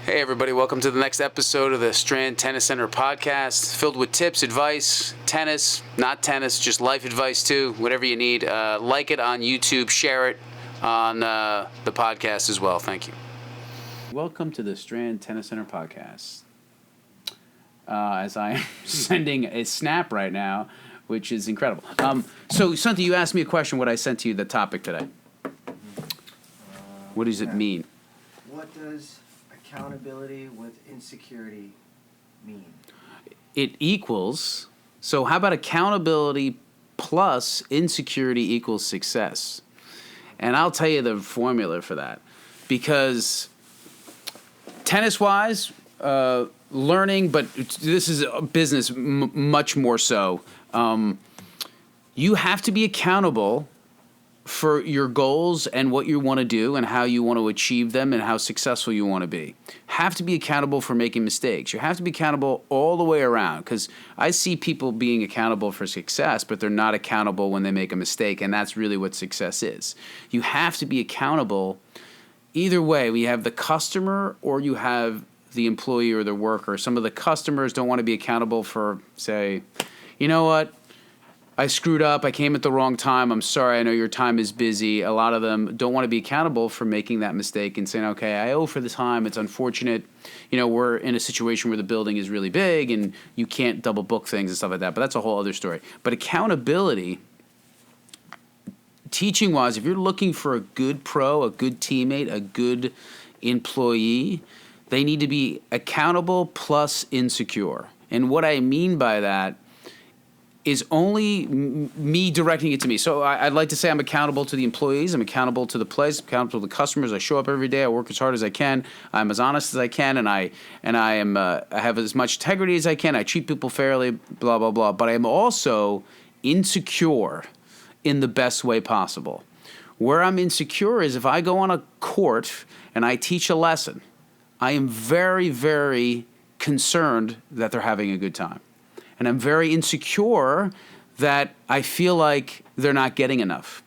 Hey everybody, welcome to the next episode of the Strand Tennis Center podcast, filled with tips, advice, tennis, not tennis, just life advice too, whatever you need. Like it on YouTube, share it on the podcast as well. Thank you. Welcome to the Strand Tennis Center podcast. As I am sending a snap right now, which is incredible. So, Santi, you asked me a question, what I sent to you, the topic today. What does it mean? What does accountability with insecurity mean? It equals, so how about accountability plus insecurity equals success? And I'll tell you the formula for that. Because tennis-wise, learning, but this is a business much more so. You have to be accountable for your goals and what you want to do and how you want to achieve them and how successful you want to be. Have to be accountable for making mistakes. You have to be accountable all the way around, because I see people being accountable for success, but they're not accountable when they make a mistake, and that's really what success is. You have to be accountable either way. We have the customer or you have the employee or the worker. Some of the customers don't want to be accountable for, say, you know what? I screwed up. I came at the wrong time. I'm sorry. I know your time is busy. A lot of them don't want to be accountable for making that mistake and saying, okay, I owe for the time. It's unfortunate. You know, we're in a situation where the building is really big and you can't double book things and stuff like that. But that's a whole other story. But accountability, teaching-wise, if you're looking for a good pro, a good teammate, a good employee, they need to be accountable plus insecure. And what I mean by that is only me directing it to me. So I'd like to say I'm accountable to the employees, I'm accountable to the place, I'm accountable to the customers. I show up every day, I work as hard as I can, I'm as honest as I can, and I have as much integrity as I can, I treat people fairly, blah, blah, blah. But I'm also insecure in the best way possible. Where I'm insecure is if I go on a court and I teach a lesson, I am very, very concerned that they're having a good time. And I'm very insecure that I feel like they're not getting enough.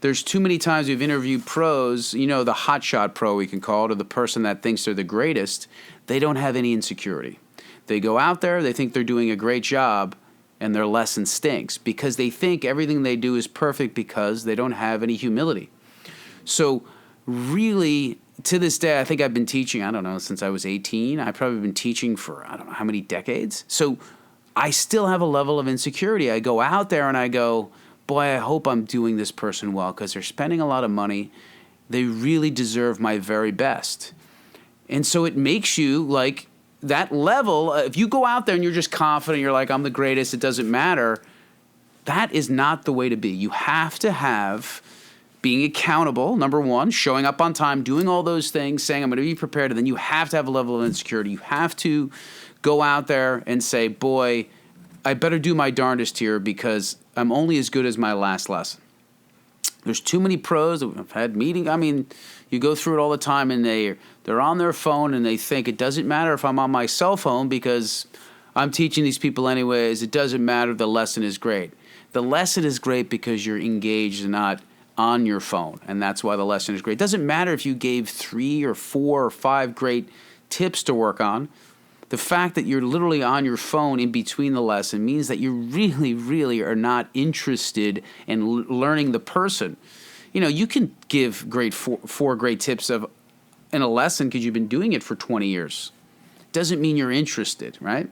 There's too many times we've interviewed pros, you know, the hotshot pro we can call it, or the person that thinks they're the greatest. They don't have any insecurity. They go out there, they think they're doing a great job, and their lesson stinks because they think everything they do is perfect because they don't have any humility. So really, to this day, I think I've been teaching, I don't know, since I was 18. I've probably been teaching for I don't know how many decades. So I still have a level of insecurity. I go out there and I go, boy, I hope I'm doing this person well because they're spending a lot of money. They really deserve my very best. And so it makes you like that level. If you go out there and you're just confident, you're like, I'm the greatest, it doesn't matter. That is not the way to be. You have to have being accountable, number one, showing up on time, doing all those things, saying I'm going to be prepared, and then you have to have a level of insecurity. You have to go out there and say, boy, I better do my darndest here because I'm only as good as my last lesson. There's too many pros that I've had meetings. I mean, you go through it all the time, and they're on their phone, and they think it doesn't matter if I'm on my cell phone because I'm teaching these people anyways. It doesn't matter if the lesson is great. The lesson is great because you're engaged and not on your phone, and that's why the lesson is great. It doesn't matter if you gave 3 or 4 or 5 great tips to work on. The fact that you're literally on your phone in between the lesson means that you really, really are not interested in learning the person. You know, you can give four great tips in a lesson because you've been doing it for 20 years. Doesn't mean you're interested, right?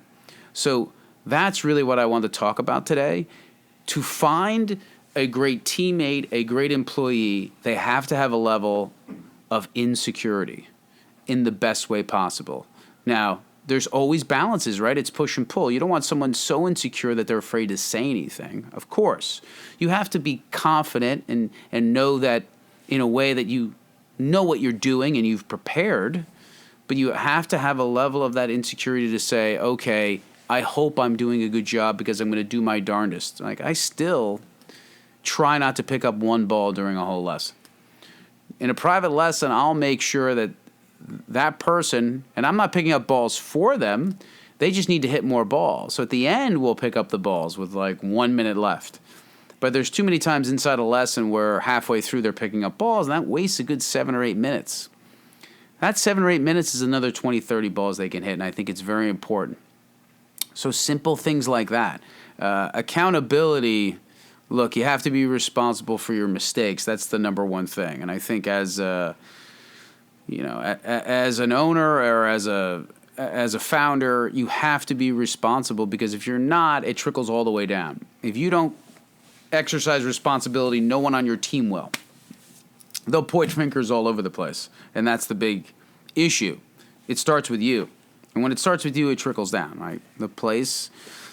So that's really what I want to talk about today. To find a great teammate, a great employee, they have to have a level of insecurity in the best way possible. Now, there's always balances, right? It's push and pull. You don't want someone so insecure that they're afraid to say anything. Of course. You have to be confident and know that in a way that you know what you're doing and you've prepared, but you have to have a level of that insecurity to say, okay, I hope I'm doing a good job because I'm going to do my darndest. Like, I still try not to pick up one ball during a whole lesson. In a private lesson, I'll make sure that that person, and I'm not picking up balls for them, they just need to hit more balls. So at the end, we'll pick up the balls with like 1 minute left. But there's too many times inside a lesson where halfway through they're picking up balls, and that wastes a good 7 or 8 minutes. that 7 or 8 minutes is another 20, 30 balls they can hit, and I think it's very important. So simple things like that. Accountability, look, you have to be responsible for your mistakes. That's the number one thing. And I think as an owner or as a founder, you have to be responsible, because if you're not, it trickles all the way down. If you don't exercise responsibility, no one on your team will. They'll point fingers all over the place, and that's the big issue. It starts with you. And when it starts with you, it trickles down, right?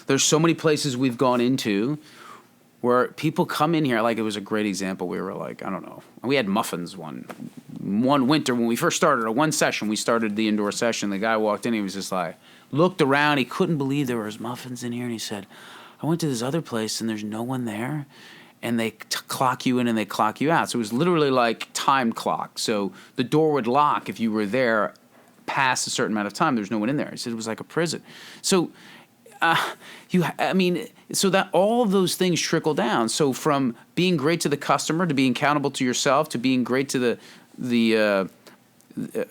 There's so many places we've gone into where people come in here, like it was a great example. We were like, I don't know, we had muffins one winter when we first started. One session, we started the indoor session. The guy walked in, he was just like, looked around, he couldn't believe there was muffins in here, and he said, I went to this other place and there's no one there. And they clock you in and they clock you out. So it was literally like timed clock. So the door would lock if you were there past a certain amount of time. There's no one in there. He said it was like a prison. So so that all of those things trickle down. So from being great to the customer, to being accountable to yourself, to being great to the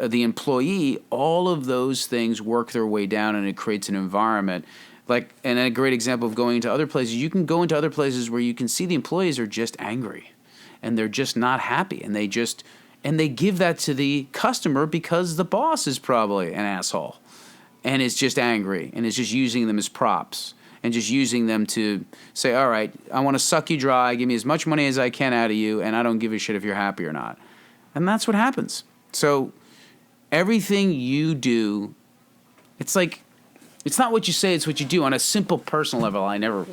employee, all of those things work their way down, and it creates an environment. And a great example of going into other places, you can go into other places where you can see the employees are just angry, and they're just not happy, and they give that to the customer because the boss is probably an asshole, and is just angry, and is just using them as props, and just using them to say, all right, I want to suck you dry, give me as much money as I can out of you, and I don't give a shit if you're happy or not. And that's what happens. So everything you do, it's not what you say, it's what you do. On a simple personal level, I never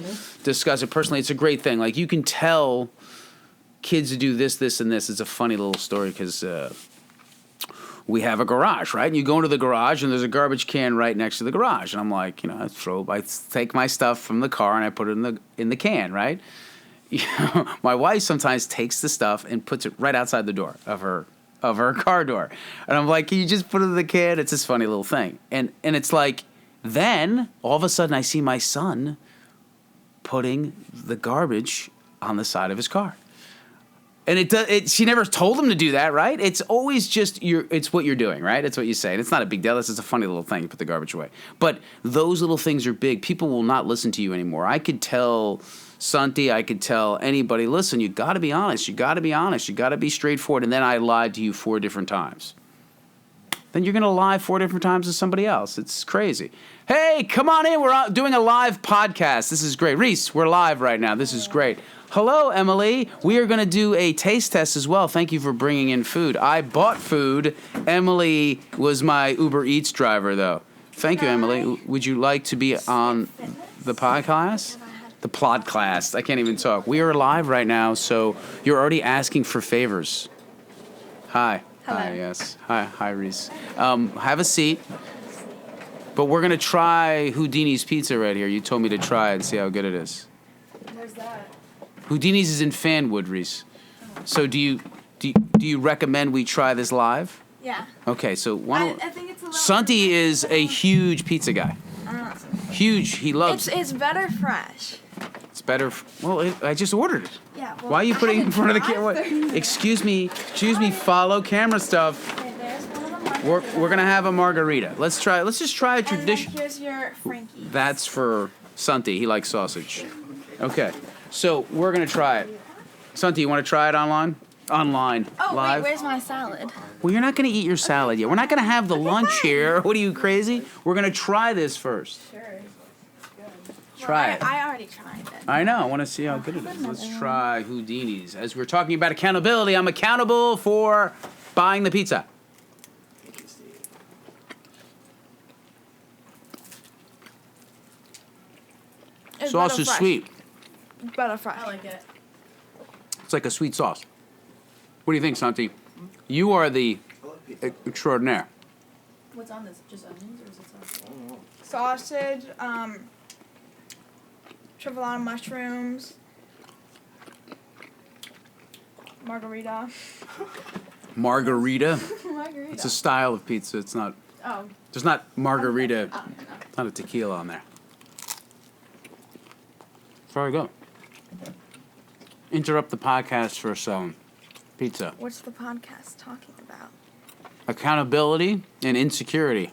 discuss it personally. It's a great thing. Like, you can tell kids to do this, this, and this. It's a funny little story because we have a garage, right? And you go into the garage, and there's a garbage can right next to the garage. And I'm like, I take my stuff from the car and I put it in the can, right? My wife sometimes takes the stuff and puts it right outside the door of her car door. And I'm like, can you just put it in the can? It's this funny little thing. And it's like, then, all of a sudden, I see my son putting the garbage on the side of his car. And she never told him to do that, right? It's always just, it's what you're doing, right? It's what you say. And it's not a big deal. It's just a funny little thing. You put the garbage away. But those little things are big. People will not listen to you anymore. I could tell Santi, I could tell anybody, listen, you got to be honest. You got to be honest. You got to be straightforward. And then I lied to you 4 different times. Then you're going to lie 4 different times to somebody else. It's crazy. Hey, come on in. We're doing a live podcast. This is great. Reese, we're live right now. This is great. Hello, Emily. We are going to do a taste test as well. Thank you for bringing in food. I bought food. Emily was my Uber Eats driver, though. Thank you, Emily. Would you like to be on the podcast? The podcast. I can't even talk. We are live right now, so you're already asking for favors. Hi. Hello. Hi, yes. Hi, Reese. Have a seat. But we're going to try Houdini's pizza right here. You told me to try it and see how good it is. Where's that? Houdini's is in Fanwood, Reese. So do you recommend we try this live? Yeah. Okay, so I think it's a little... Santi is a huge pizza guy. Huge. He loves... It's better fresh. It's better... I just ordered it. Yeah. Well, Why are you putting it in front of the camera? Excuse me, follow camera stuff. Okay, there's one of them. We're gonna have a margarita. Let's just try a tradition. And then here's your Frankie. That's for Santi. He likes sausage. Okay, so we're gonna try it. Santi, you want to try it online? Online, Oh, live. wait, where's my salad? Well, you're not gonna eat your salad yet. We're not gonna have the lunch here. What are you, crazy? We're gonna try this first. Sure. Try it. I already tried it. I know. I want to see how good it is. Let's try Houdini's. As we're talking about accountability, I'm accountable for buying the pizza. It's Sauce better is fresh. sweet. Better fresh. I like it. It's like a sweet sauce. What do you think, Santi? You are the extraordinaire. What's on this? Just onions or is it sauce? Sausage, chiffonade mushrooms, margarita. Margarita? Margarita. It's a style of pizza. It's not. Oh. There's not margarita. Oh, no. Not a tequila on there. Very good. Interrupt the podcast for some pizza. What's the podcast talking about? accountability and insecurity.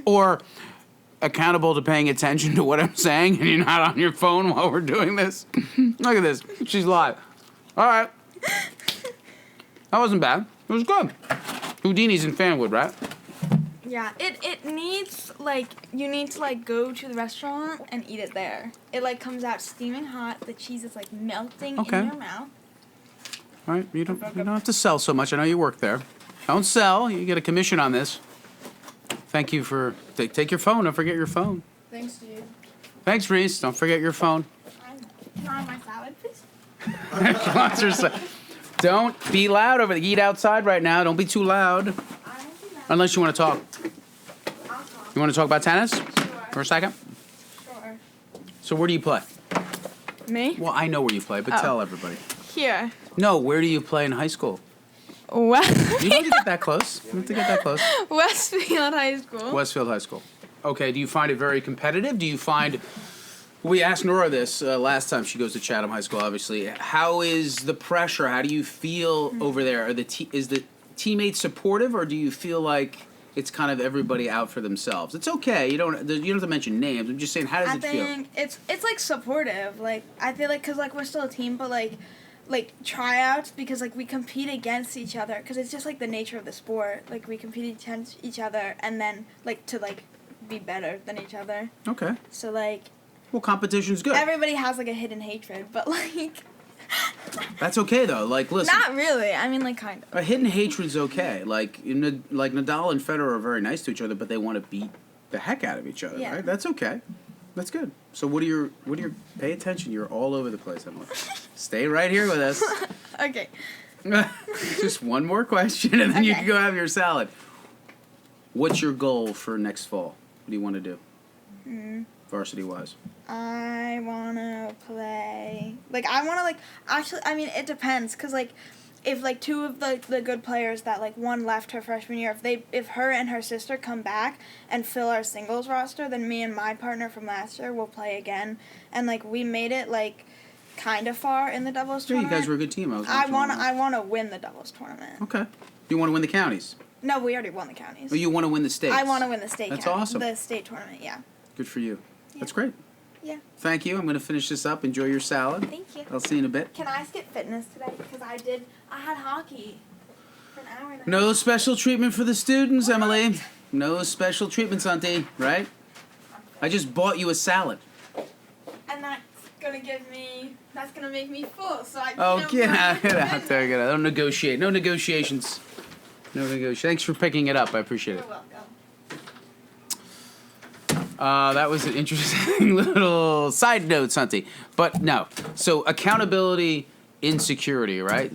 Or accountable to paying attention to what I'm saying and you're not on your phone while we're doing this. Look at this. She's live. All right. That wasn't bad. It was good. Houdini's in Fanwood, right? Yeah, it needs, like, you need to, like, go to the restaurant and eat it there. It, like, comes out steaming hot. The cheese is, like, melting Okay. in your mouth. All right. You don't have to sell so much. I know you work there. Don't sell. You get a commission on this. Thank you for... Take your phone. Don't forget your phone. Thanks, dude. Thanks, Reese. Don't forget your phone. Can I have my salad, please? Don't be loud over there. Eat outside right now. Don't be too loud. I don't do that. Unless you want to talk. I'll talk. You want to talk about tennis Sure. for a second? Sure. So where do you play? Me? Well, I know where you play, but Oh. tell everybody. Here. No, where do you play in high school? You don't have to get that close. You don't have to get that close. Westfield High School. Westfield High School. Okay, do you find it very competitive? Do you find... We asked Nora this last time she goes to Chatham High School, obviously. How is the pressure? How do you feel over there? Is the teammates supportive, or do you feel like it's kind of everybody out for themselves? It's okay. You don't have to mention names. I'm just saying, how does I it feel? think it's like supportive. Like I feel like because like we're still a team, but like tryouts because like we compete against each other because it's just like the nature of the sport. Like we compete against each other and then like to like be better than each other. Okay. So like Well, competition's good. everybody has like a hidden hatred, but like That's okay, though. Like, listen. not really. I mean like kind of. A hidden hatred's okay. Like Nadal and Federer are very nice to each other, but they want to beat the heck out of each other, Yeah. right? That's okay. That's good. So what are your pay attention. You're all over the place, Emily. Stay right here with us. Okay. Just one more question, and then you Okay. can go have your salad. What's your goal for next fall? What do you want to do? Varsity-wise. I wanna play. Like I wanna like actually. I mean it depends because like if like two of the good players that like one left her freshman year if her and her sister come back and fill our singles roster, then me and my partner from last year will play again. And like we made it like kind of far in the doubles Yeah, you tournament. guys were a good team. I wanna win the doubles tournament. Okay. You want to win the counties? No, we already won the counties. Or you want to win the states? I want to win the state. That's county, awesome. The state tournament. Yeah. Good for you. Yeah. That's great. Yeah. Thank you. I'm going to finish this up. Enjoy your salad. Thank you. I'll see you in a bit. Can I skip fitness today because I had hockey for an hour and a half. No special treatment for the students, Emily. No special treatment, Santi, right? I just bought you a salad. And that's gonna make me full, so I Oh, can't get out work. there. Get out. Don't negotiate. No negotiations. No negotiation. Thanks for picking it up. I appreciate You're it. welcome. That was an interesting little side note, Santi. But no. So accountability, insecurity, right?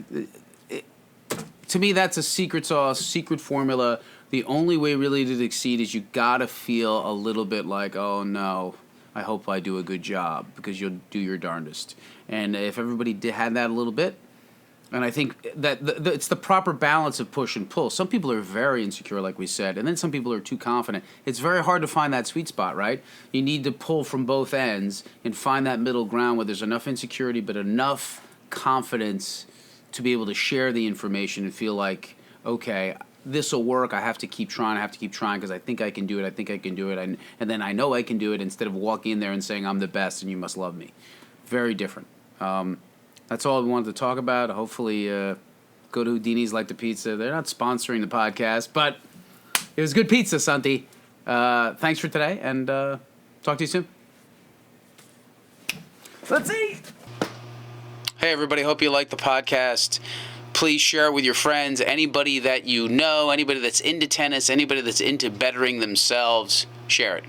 To me, that's a secret sauce, secret formula. The only way really to succeed is you gotta feel a little bit like, oh no, I hope I do a good job, because you'll do your darndest. And if everybody had that a little bit, and I think that it's the proper balance of push and pull. Some people are very insecure, like we said, and then some people are too confident. It's very hard to find that sweet spot, right? You need to pull from both ends and find that middle ground where there's enough insecurity but enough confidence to be able to share the information and feel like, okay, this will work. I have to keep trying. Because I think I can do it. And then I know I can do it instead of walking in there and saying I'm the best and you must love me. Very different. That's all we wanted to talk about. Hopefully, go to Houdini's, like the pizza. They're not sponsoring the podcast, but it was good pizza, Santi. Thanks for today, and talk to you soon. Let's eat. Hey, everybody. Hope you like the podcast. Please share it with your friends, anybody that you know, anybody that's into tennis, anybody that's into bettering themselves. Share it.